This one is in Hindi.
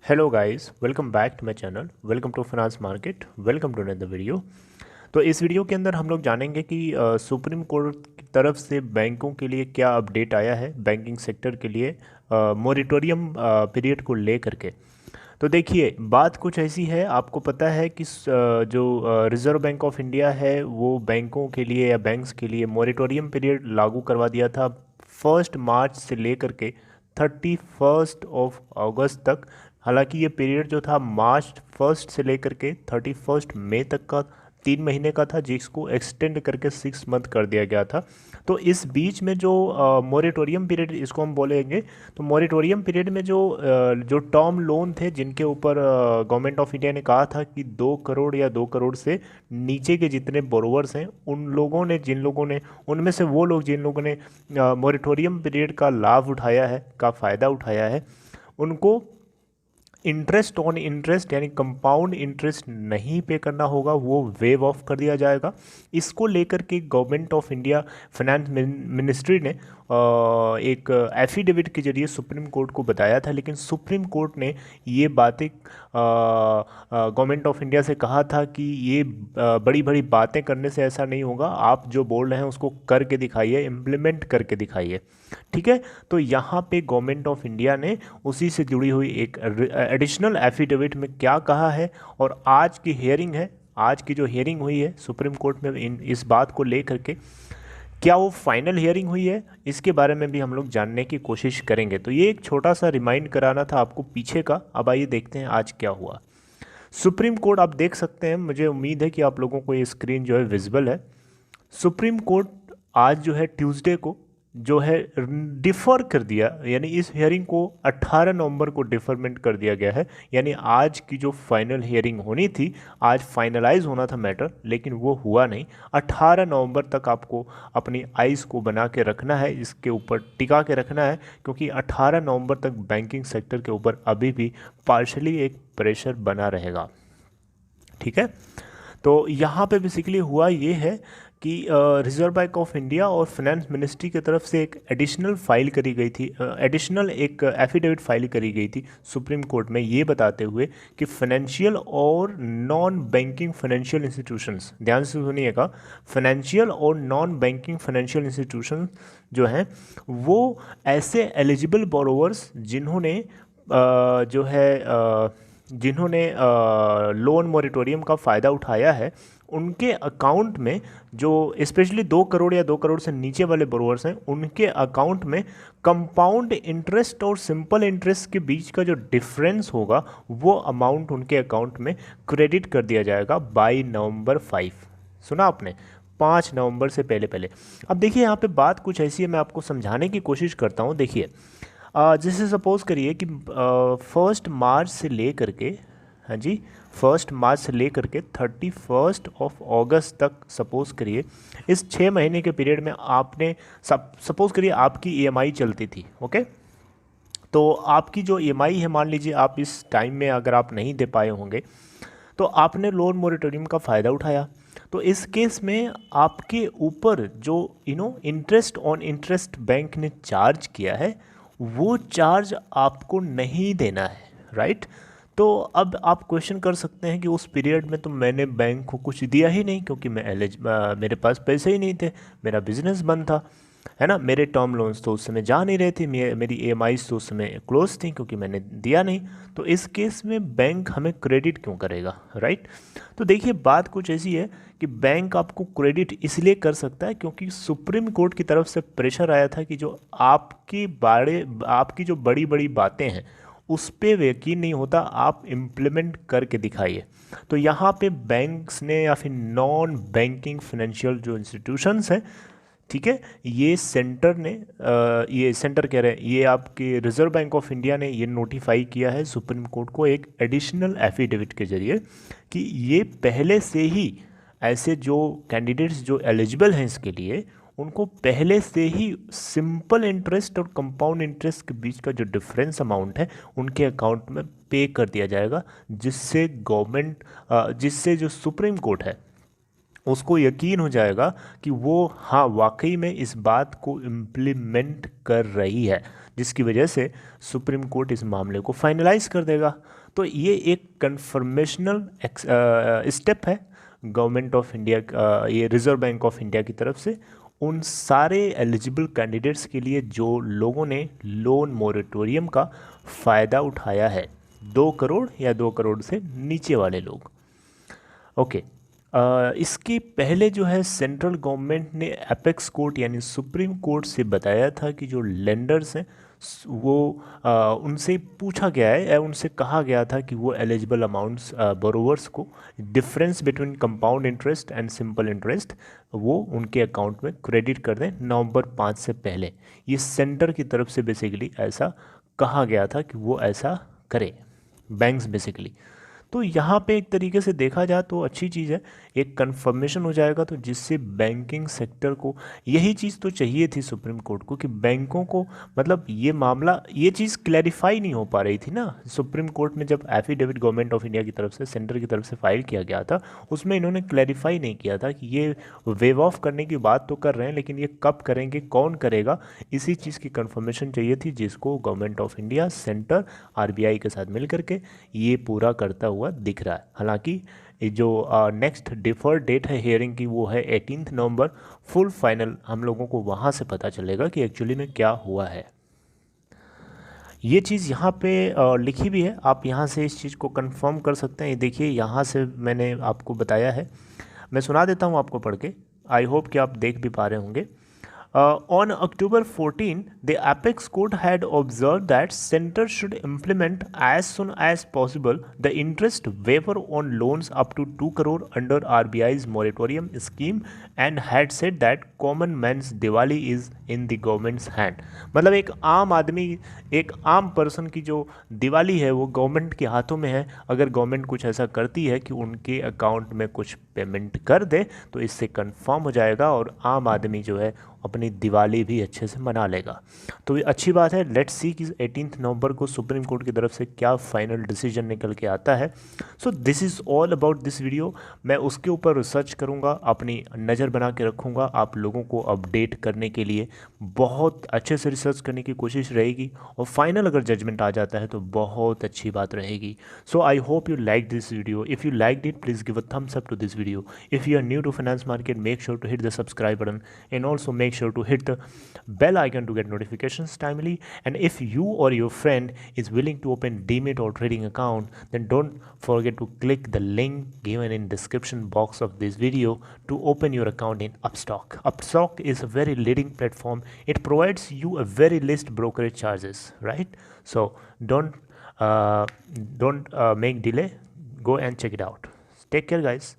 Hello guys, welcome back to my channel. Welcome to finance market. Welcome to another video. तो इस वीडियो के अंदर हम लोग जानेंगे कि सुप्रीम कोर्ट की तरफ से बैंकों के लिए क्या अपडेट आया है, बैंकिंग सेक्टर के लिए मॉरिटोरियम पीरियड को लेकर के। तो देखिए, बात कुछ ऐसी है। आपको पता है कि जो रिज़र्व बैंक ऑफ इंडिया है वो बैंकों के लिए या बैंक्स के लिए मॉरिटोरियम पीरियड लागू करवा दिया था 1 मार्च से लेकर के 31 अगस्त तक। हालांकि ये पीरियड जो था मार्च 1 से लेकर के 31 मई तक का 3 महीने का था, जिसको एक्सटेंड करके 6 मंथ कर दिया गया था। तो इस बीच में जो मॉरिटोरियम पीरियड इसको हम बोलेंगे, तो मॉरिटोरियम पीरियड में जो टर्म लोन थे जिनके ऊपर गवर्नमेंट ऑफ इंडिया ने कहा था कि 2 करोड़ या 2 करोड़ से नीचे के जितने बोरोवर्स हैं उन लोगों ने उनमें से वो लोग जिन लोगों ने मॉरिटोरियम पीरियड का लाभ उठाया है, का फ़ायदा उठाया है, उनको इंटरेस्ट ऑन इंटरेस्ट यानी कंपाउंड इंटरेस्ट नहीं पे करना होगा, वो वेव ऑफ कर दिया जाएगा। इसको लेकर के government of India finance ministry ने एक एफिडेविट के जरिए सुप्रीम कोर्ट को बताया था, लेकिन सुप्रीम कोर्ट ने ये बातें गवर्नमेंट ऑफ इंडिया से कहा था कि ये बड़ी बड़ी बातें करने से ऐसा नहीं होगा, आप जो बोल रहे हैं उसको करके दिखाइए, इम्प्लीमेंट करके दिखाइए। ठीक है, तो यहाँ पे गवर्नमेंट ऑफ इंडिया ने उसी से जुड़ी हुई एक एडिशनल एफिडेविट में क्या कहा है, और आज की हियरिंग है, आज की जो हियरिंग हुई है सुप्रीम कोर्ट में इस बात को लेकर के, क्या वो फाइनल हियरिंग हुई है, इसके बारे में भी हम लोग जानने की कोशिश करेंगे। तो ये एक छोटा सा रिमाइंड कराना था आपको पीछे का। अब आइए देखते हैं आज क्या हुआ। सुप्रीम कोर्ट, आप देख सकते हैं, मुझे उम्मीद है कि आप लोगों को ये स्क्रीन जो है विजिबल है। सुप्रीम कोर्ट आज जो है ट्यूसडे को जो है डिफ़र कर दिया, यानी इस हियरिंग को 18 नवंबर को डिफरमेंट कर दिया गया है। यानी आज की जो फाइनल हियरिंग होनी थी, आज फाइनलाइज होना था मैटर, लेकिन वो हुआ नहीं। 18 नवंबर तक आपको अपनी आइज़ को बना के रखना है, इसके ऊपर टिका के रखना है, क्योंकि 18 नवंबर तक बैंकिंग सेक्टर के ऊपर अभी भी पार्शली एक प्रेशर बना रहेगा। ठीक है, तो यहाँ पे बेसिकली हुआ ये है कि रिजर्व बैंक ऑफ इंडिया और फाइनेंस मिनिस्ट्री की तरफ से एक एडिशनल फाइल करी गई थी, एडिशनल एक एफिडेविट फाइल करी गई थी सुप्रीम कोर्ट में, ये बताते हुए कि फाइनेंशियल और नॉन बैंकिंग फाइनेंशियल इंस्टीट्यूशंस, ध्यान से सुनिएगा, फाइनेंशियल और नॉन बैंकिंग फाइनेंशियल इंस्टीट्यूशंस जो हैं वो ऐसे एलिजिबल बोरोवर्स जिन्होंने लोन मॉरिटोरियम का फ़ायदा उठाया है, उनके अकाउंट में, जो स्पेशली 2 करोड़ या 2 करोड़ से नीचे वाले बोरोवर्स हैं, उनके अकाउंट में कंपाउंड इंटरेस्ट और सिंपल इंटरेस्ट के बीच का जो डिफरेंस होगा वो अमाउंट उनके अकाउंट में क्रेडिट कर दिया जाएगा बाई नवंबर 5। सुना आपने, 5 नवंबर से पहले पहले। अब देखिए, यहाँ पे बात कुछ ऐसी है, मैं आपको समझाने की कोशिश करता हूँ। देखिए, जैसे सपोज़ करिए कि 1 मार्च से ले करके, हाँ जी, 1 मार्च से ले करके 31 अगस्त तक सपोज़ करिए, इस 6 महीने के पीरियड में आपने सपोज़ करिए आपकी ईएमआई चलती थी। ओके, तो आपकी जो ईएमआई है, मान लीजिए आप इस टाइम में अगर आप नहीं दे पाए होंगे, तो आपने लोन मोरेटोरियम का फ़ायदा उठाया, तो इस केस में आपके ऊपर जो इंटरेस्ट ऑन इंटरेस्ट बैंक ने चार्ज किया है, वो चार्ज आपको नहीं देना है, राइट। तो अब आप क्वेश्चन कर सकते हैं कि उस पीरियड में तो मैंने बैंक को कुछ दिया ही नहीं, क्योंकि मेरे पास पैसे ही नहीं थे, मेरा बिजनेस बंद था, है ना, मेरे टर्म लोन्स तो उस समय जा नहीं रहे थे, मेरी ईएमआईज तो उस समय क्लोज थी क्योंकि मैंने दिया नहीं। तो इस केस में बैंक हमें क्रेडिट क्यों करेगा, राइट। तो देखिए, बात कुछ ऐसी है कि बैंक आपको क्रेडिट इसलिए कर सकता है क्योंकि सुप्रीम कोर्ट की तरफ से प्रेशर आया था कि जो आपकी जो बड़ी बड़ी बातें हैं उस पर यकीन नहीं होता, आप इम्प्लीमेंट करके दिखाइए। तो यहाँ पे बैंक्स ने या फिर नॉन बैंकिंग फाइनेंशियल जो इंस्टीट्यूशंस हैं, ठीक है, ये सेंटर कह रहे हैं, ये आपके रिजर्व बैंक ऑफ इंडिया ने ये नोटिफाई किया है सुप्रीम कोर्ट को एक एडिशनल एफिडेविट के जरिए कि ये पहले से ही ऐसे जो कैंडिडेट्स जो एलिजिबल हैं इसके लिए, उनको पहले से ही सिंपल इंटरेस्ट और कंपाउंड इंटरेस्ट के बीच का जो डिफरेंस अमाउंट है उनके अकाउंट में पे कर दिया जाएगा, जिससे जो सुप्रीम कोर्ट है उसको यकीन हो जाएगा कि वो हाँ वाकई में इस बात को इम्प्लीमेंट कर रही है, जिसकी वजह से सुप्रीम कोर्ट इस मामले को फाइनलाइज कर देगा। तो ये एक कन्फर्मेशनल स्टेप है गवर्नमेंट ऑफ इंडिया, ये रिजर्व बैंक ऑफ इंडिया की तरफ से उन सारे एलिजिबल कैंडिडेट्स के लिए जो लोगों ने लोन मोरेटोरियम का फ़ायदा उठाया है, 2 करोड़ या 2 करोड़ से नीचे वाले लोग। ओके, इसके पहले जो है सेंट्रल गवर्नमेंट ने एपेक्स कोर्ट यानी सुप्रीम कोर्ट से बताया था कि जो लेंडर्स हैं वो उनसे पूछा गया है या उनसे कहा गया था कि वो एलिजिबल अमाउंट्स बोरोवर्स को difference between compound interest and simple interest वो उनके अकाउंट में क्रेडिट कर दें नवंबर 5 से पहले। ये सेंटर की तरफ से बेसिकली ऐसा कहा गया था कि वो ऐसा करें बैंक्स बेसिकली। तो यहाँ पे एक तरीके से देखा जाए तो अच्छी चीज़ है, एक कंफर्मेशन हो जाएगा तो जिससे बैंकिंग सेक्टर को यही चीज़ तो चाहिए थी सुप्रीम कोर्ट को कि बैंकों को मतलब ये मामला ये चीज़ क्लैरिफाई नहीं हो पा रही थी ना। सुप्रीम कोर्ट में जब एफिडेविट गवर्नमेंट ऑफ इंडिया की तरफ से सेंटर की तरफ से फाइल किया गया था उसमें इन्होंने क्लैरिफाई नहीं किया था कि ये वेव ऑफ करने की बात तो कर रहे हैं लेकिन ये कब करेंगे, कौन करेगा, इसी चीज़ की कंफर्मेशन चाहिए थी जिसको government of India centre RBI के साथ मिल करके ये पूरा करता हुआ दिख रहा है। हालांकि जो नेक्स्ट डिफर्ड डेट है हियरिंग की वो है 18 नवंबर। फुल फाइनल हम लोगों को वहाँ से पता चलेगा कि एक्चुअली में क्या हुआ है। ये चीज़ यहाँ पे लिखी भी है, आप यहाँ से इस चीज़ को कंफर्म कर सकते हैं। ये देखिए यहाँ से मैंने आपको बताया है, मैं सुना देता हूँ आपको पढ़ के, आई होप कि आप देख भी पा रहे होंगे। On October 14, the Apex Court had observed that Center should implement as soon as possible the interest waiver on loans up to 2 crore under RBI's moratorium scheme and had said that common man's Diwali is in the government's hand। मतलब एक आम आदमी, एक आम पर्सन की जो दिवाली है वो गवर्नमेंट के हाथों में है। अगर गवर्नमेंट कुछ ऐसा करती है कि उनके अकाउंट में कुछ पेमेंट कर दे तो इससे कंफर्म हो जाएगा और आम आदमी जो है अपनी दिवाली भी अच्छे से मना लेगा। तो ये अच्छी बात है। लेट्स सी कि 18 नवंबर को सुप्रीम कोर्ट की तरफ से क्या फाइनल डिसीजन निकल के आता है। So this is all about this video. मैं उसके ऊपर रिसर्च करूँगा, अपनी नज़र बना के रखूँगा आप लोगों को अपडेट करने के लिए। बहुत अच्छे से रिसर्च करने की कोशिश रहेगी और फाइनल अगर जजमेंट आ जाता है तो बहुत अच्छी बात रहेगी। So I hope you like this video. If you like it please give a thumbs up to this video. If you are new to finance market, make sure to hit the subscribe button and also make sure to hit the bell icon to get notifications timely. And if you or your friend is willing to open Demat or trading account, then don't forget to click the link given in description box of this video to open your account in Upstox. Upstox is a very leading platform. It provides you a very least brokerage charges, right? So don't make delay. Go and check it out. Take care, guys.